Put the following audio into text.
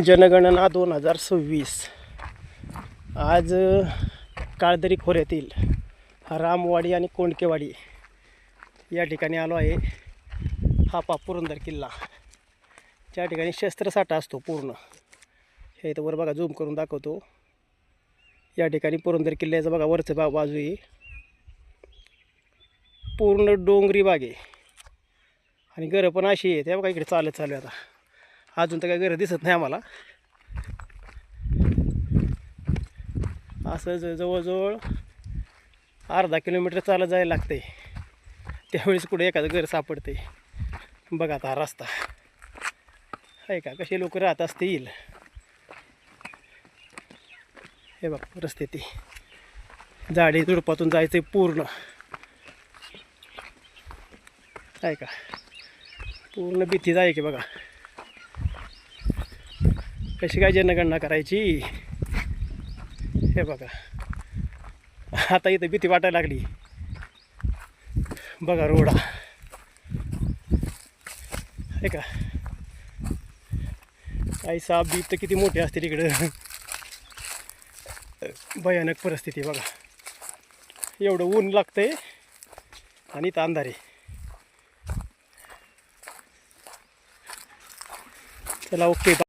जनगणना 2026 आज काळदरी खोऱ्यातील रामवाडी आणि कोंडकेवाडी या ठिकाणी आलो आहे. हा पुरंदर किल्ला, ज्या ठिकाणी शस्त्रसाठा असतो पूर्ण. हे इथं वर बघा, झूम करून दाखवतो. या ठिकाणी पुरंदर किल्ल्याचं बघा वरचं बाजू आहे, पूर्ण डोंगरी बाग आहे आणि घरं पण अशी आहेत. त्या बघा इकडे चालत चालू आहे. आता अजून तर काही घरं दिसत नाही आम्हाला. असं जवळजवळ अर्धा किलोमीटर चालत जायला लागते, त्यावेळेस कुठे एखादं घर सापडते. बघा आता हा रस्ता आहे का, कसे लोक राहत असतील. हे बघ रस्ते, ते झाडे झुडपातून जायचे पूर्ण, आहे का, पूर्ण भीती जाय की. बघा कशी काय जनगणना करायची. हे बघा आता इथं भीती वाटायला लागली. बघा रोडा आहे का, काही साप बीप तर किती मोठे असते तिकडं. भयानक परिस्थिती. बघा एवढं ऊन लागतंय आणि इथं अंधारे. चला ओके.